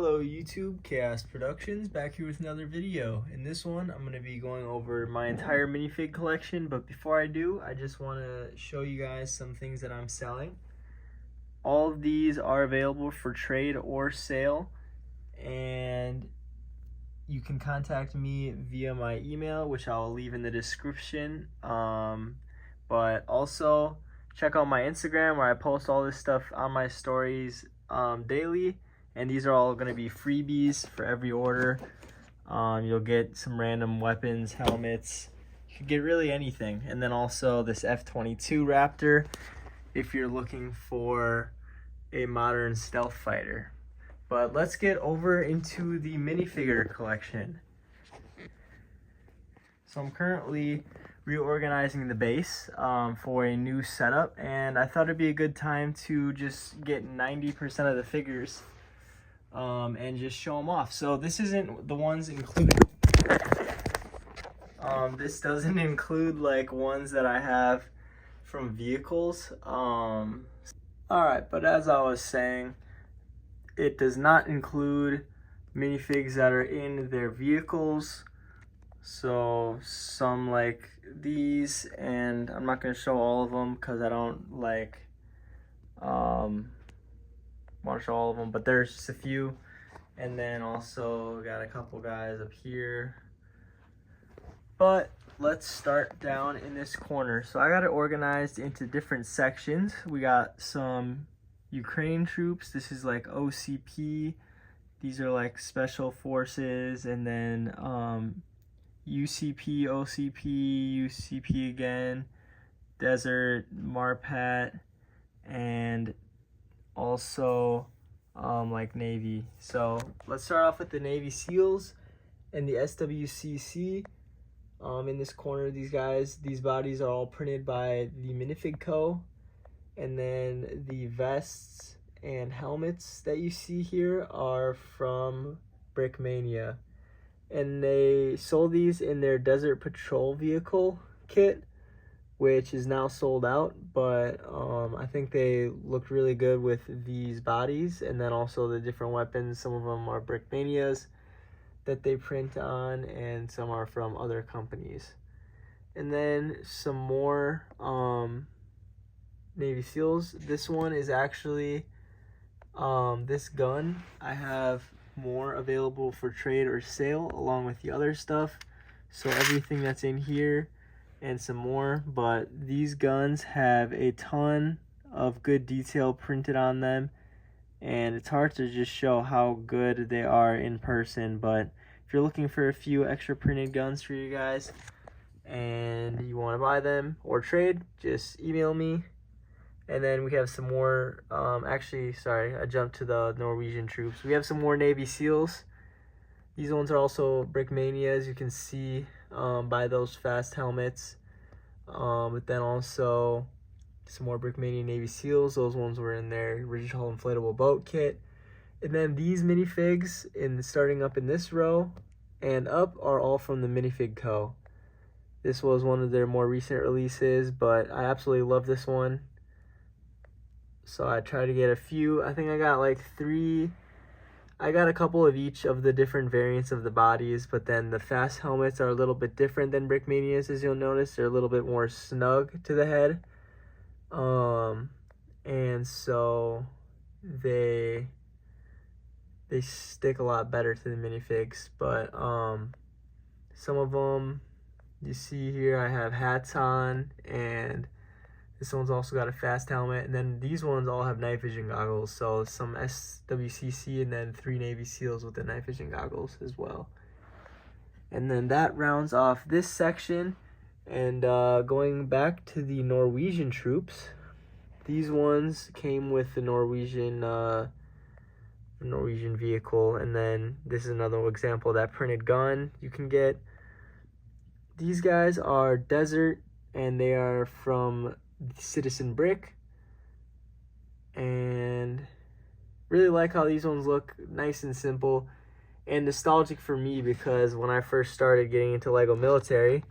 Hello YouTube, Chaos Productions, back here with another video. In this one, I'm going to be going over my entire minifig collection, but before I do, I just want to show you guys some things that I'm selling. All of these are available for trade or sale, and you can contact me via my email, which I'll leave in the description, but also check out my Instagram where I post all this stuff on my stories daily. And these are all going to be freebies for every order. You'll get some random weapons, helmets. You can get really anything. And then also this F-22 Raptor if you're looking for a modern stealth fighter. But let's get over into the minifigure collection. So I'm currently reorganizing the base for a new setup. And I thought it'd be a good time to just get 90% of the figures and just show them off. So this isn't the ones included. This doesn't include like ones that I have from vehicles. Alright, but as I was saying, it does not include minifigs that are in their vehicles. So some like these, and I'm not going to show all of them because I don't like want to show all of them, but there's just a few. And then also got a couple guys up here, but let's start down in this corner. So I got it organized into different sections. We got some Ukraine troops. This is like OCP. These are like special forces. And then UCP, OCP, UCP again, Desert, Marpat, and also like Navy. So let's start off with the Navy SEALs and the SWCC. In this corner, these bodies are all printed by the Minifig Co. And then the vests and helmets that you see here are from Brickmania. And they sold these in their Desert Patrol vehicle kit, which is now sold out, but I think they looked really good with these bodies, and then also the different weapons. Some of them are Brickmanias that they print on, and some are from other companies. And then some more Navy SEALs. This one is actually this gun. I have more available for trade or sale along with the other stuff. So everything that's in here and some more, but these guns have a ton of good detail printed on them, and it's hard to just show how good they are in person. But if you're looking for a few extra printed guns for you guys and you want to buy them or trade, just email me. And then we have some more, actually, sorry, I jumped to the Norwegian troops. We have some more Navy SEALs. These ones are also Brickmania, as you can see by those fast helmets. But then also some more Brickmania Navy SEALs. Those ones were in their original inflatable boat kit. And then these minifigs, starting up in this row and up, are all from the Minifig Co. This was one of their more recent releases, but I absolutely love this one. So I tried to get a few. I think I got like 3. I got a couple of each of the different variants of the bodies, but then the fast helmets are a little bit different than Brickmania's, as you'll notice. They're a little bit more snug to the head. And so they stick a lot better to the minifigs. But some of them you see here, I have hats on, and this one's also got a fast helmet, and then these ones all have night vision goggles. So some SWCC, and then 3 Navy SEALs with the night vision goggles as well. And then that rounds off this section. And going back to the Norwegian troops, these ones came with the Norwegian vehicle. And then this is another example of that printed gun you can get. These guys are Desert, and they are from Citizen Brick, and really like how these ones look, nice and simple and nostalgic for me, because when I first started getting into Lego military,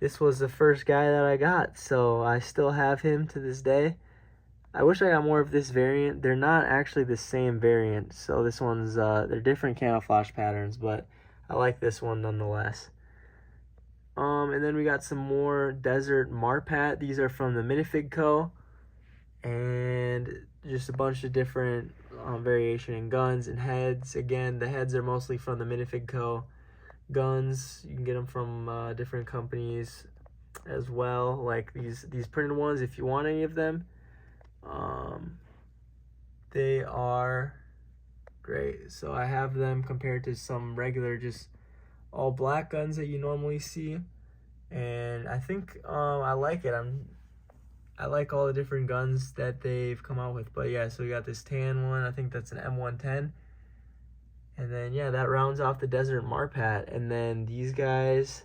this was the first guy that I got, so I still have him to this day. I wish I got more of this variant. They're not actually the same variant, so this one's they're different camouflage patterns, but I like this one nonetheless. And then we got some more Desert Marpat. These are from the Minifig Co. And just a bunch of different variation in guns and heads. Again, the heads are mostly from the Minifig Co. Guns, you can get them from different companies as well, like these printed ones if you want any of them. They are great. So I have them compared to some regular just all black guns that you normally see, and I think I like it. I like all the different guns that they've come out with. But yeah, so we got this tan one. I think that's an M110. And then yeah, that rounds off the Desert Marpat. And then these guys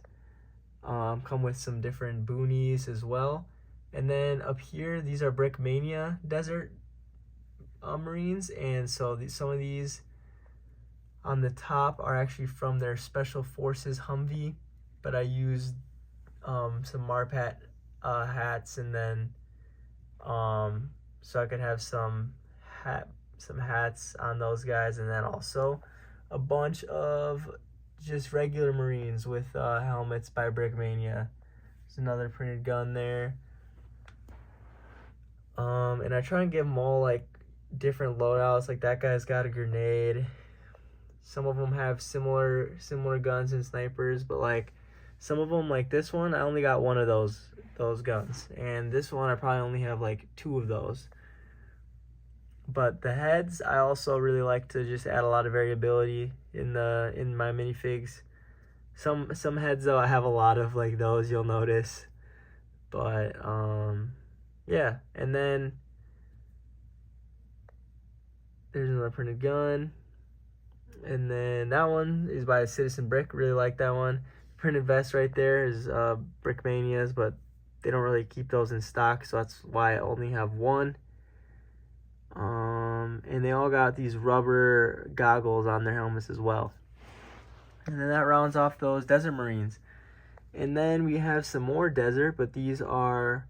come with some different boonies as well. And then up here, these are Brickmania Desert Marines. And so some of these on the top are actually from their Special Forces Humvee. But I used some Marpat hats, and then so I could have some hats on those guys, and then also a bunch of just regular Marines with helmets by Brickmania. There's another printed gun there. And I try and give them all like different loadouts. Like that guy's got a grenade. Some of them have similar guns and snipers, but like some of them, like this one, I only got one of those guns, and this one I probably only have like 2 of those. But the heads, I also really like to just add a lot of variability in my minifigs. Some heads though, I have a lot of like those, you'll notice. But yeah, and then there's another printed gun, and then that one is by Citizen Brick. Really like that one. Printed vest right there is Brickmania's, but they don't really keep those in stock, so that's why I only have one. And they all got these rubber goggles on their helmets as well. And then that rounds off those Desert Marines. And then we have some more desert, but these are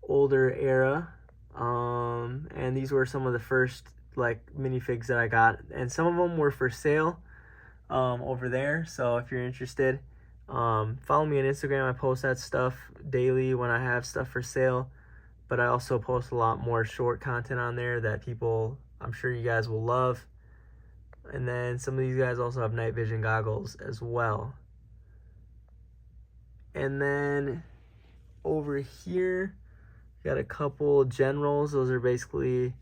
older era. And these were some of the first like minifigs that I got, and some of them were for sale over there. So if you're interested, follow me on Instagram. I post that stuff daily when I have stuff for sale, but I also post a lot more short content on there that I'm sure you guys will love. And then some of these guys also have night vision goggles as well. And then over here, got a couple generals. Those are basically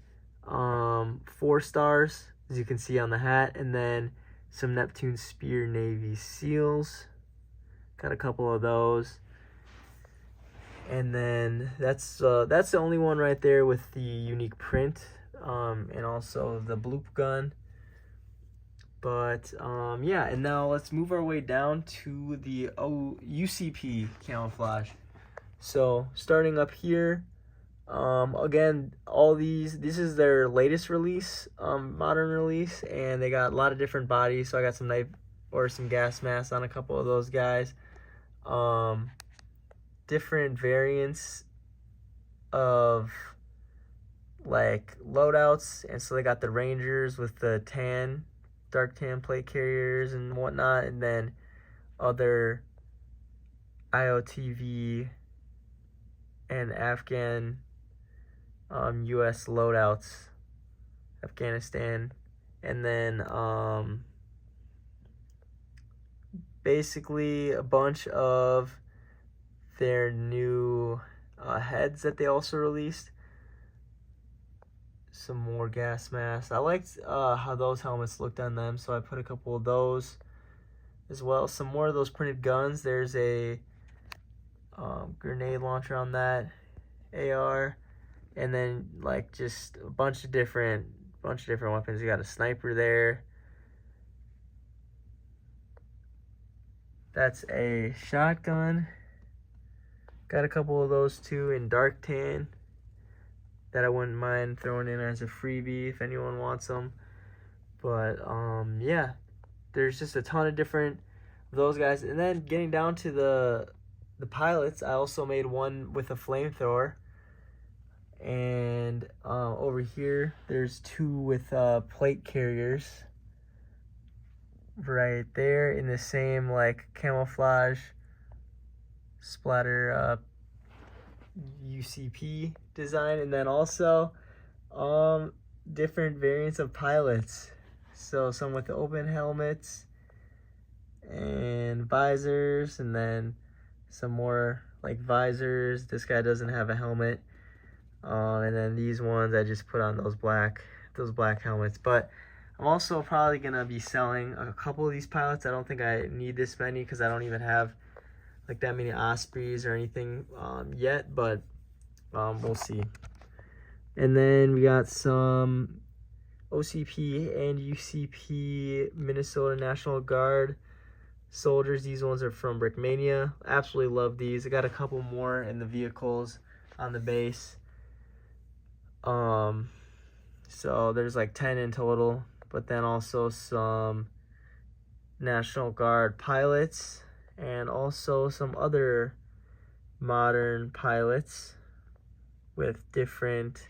4 stars, as you can see on the hat. And then some Neptune Spear Navy SEALs. Got a couple of those. And then that's the only one right there with the unique print, and also the bloop gun. But yeah, and now let's move our way down to the UCP camouflage. So starting up here, again, this is their latest release, modern release, and they got a lot of different bodies. So I got some gas masks on a couple of those guys. Different variants of like loadouts, and so they got the Rangers with the dark tan plate carriers and whatnot, and then other IOTV and Afghan US loadouts, Afghanistan, and then basically a bunch of their new heads that they also released. Some more gas masks. I liked how those helmets looked on them, so I put a couple of those as well. Some more of those printed guns. There's a grenade launcher on that AR, and then like just a bunch of different weapons. You got a sniper there. That's a shotgun. Got a couple of those too in dark tan that I wouldn't mind throwing in as a freebie if anyone wants them. But yeah, there's just a ton of different of those guys. And then getting down to the pilots, I also made one with a flamethrower. And over here, there's 2 with plate carriers right there in the same like camouflage splatter UCP design. And then also different variants of pilots. So some with the open helmets and visors, and then some more like visors. This guy doesn't have a helmet. And then these ones I just put on those black helmets. But I'm also probably gonna be selling a couple of these pilots. I don't think I need this many because I don't even have like that many Ospreys or anything yet, but we'll see. And then we got some OCP and UCP Minnesota National Guard soldiers. These ones are from Brickmania. Absolutely love these. I got a couple more in the vehicles on the base. So there's like 10 in total, but then also some National Guard pilots and also some other modern pilots with different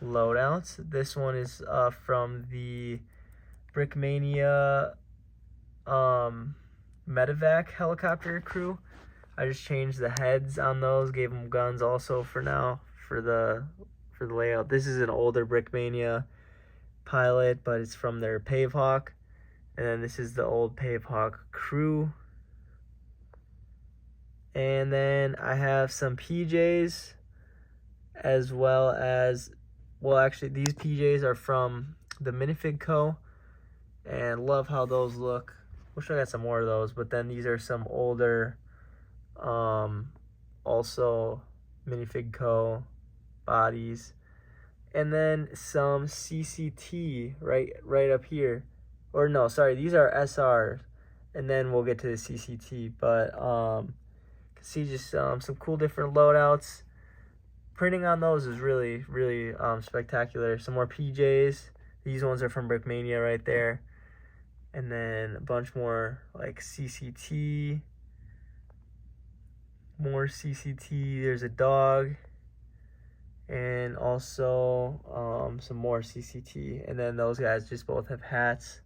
loadouts. This one is from the Brickmania medevac helicopter crew. I just changed the heads on those, gave them guns also for now for the layout. This is an older Brickmania pilot, but it's from their Pavehawk. And then this is the old Pavehawk crew. And then I have some PJs as well as, well, actually these PJs are from the Minifig Co. And love how those look. Wish I got some more of those, but then these are some older also Minifig Co. bodies. And then some CCT right up here. Or no, sorry, these are SRs. And then we'll get to the CCT. But see just some cool different loadouts. Printing on those is really, really spectacular. Some more PJs. These ones are from Brickmania right there. And then a bunch more like CCT. More CCT. There's a dog. And also some more CCT. And then those guys just both have hats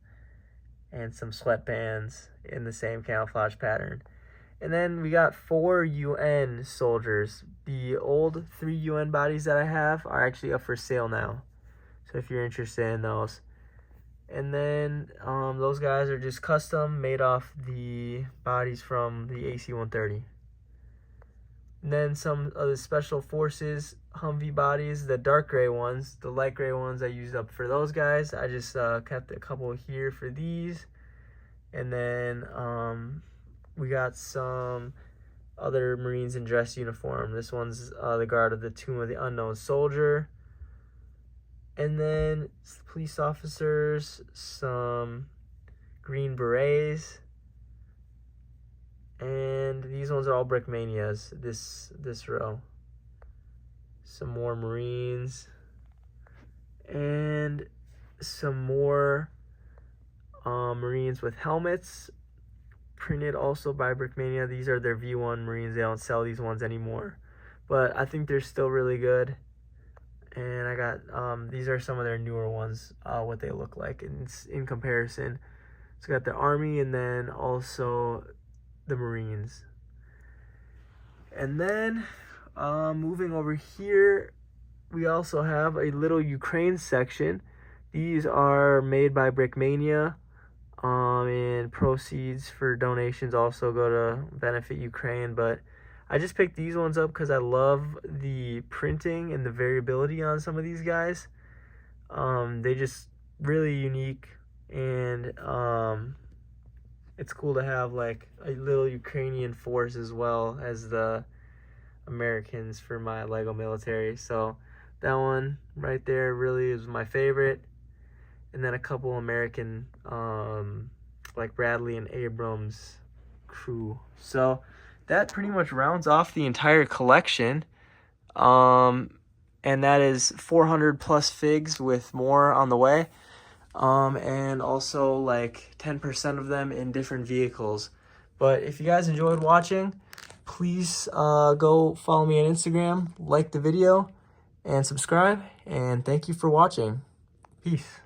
and some sweatbands in the same camouflage pattern. And then we got 4 UN soldiers. The old 3 UN bodies that I have are actually up for sale now. So if you're interested in those. And then those guys are just custom, made off the bodies from the AC-130. And then some of the Special Forces Humvee bodies, the dark gray ones, the light gray ones I used up for those guys. I just kept a couple here for these. And then we got some other Marines in dress uniform. This one's the guard of the Tomb of the Unknown Soldier. And then police officers, some Green Berets. And these ones are all Brickmanias, this row. Some more Marines. And some more Marines with helmets. Printed also by Brickmania. These are their V1 Marines. They don't sell these ones anymore. But I think they're still really good. And I got, these are some of their newer ones, what they look like in comparison. So I got the Army and then also the Marines. And then moving over here, we also have a little Ukraine section. These are made by Brickmania, and proceeds for donations also go to benefit Ukraine. But I just picked these ones up because I love the printing and the variability on some of these guys. They just really unique, and it's cool to have like a little Ukrainian force as well as the Americans for my Lego military. So that one right there really is my favorite. And then a couple American like Bradley and Abrams crew. So that pretty much rounds off the entire collection. And that is 400 plus figs with more on the way. And also like 10% of them in different vehicles. But if you guys enjoyed watching, please go follow me on Instagram, like the video, and subscribe. And thank you for watching. Peace.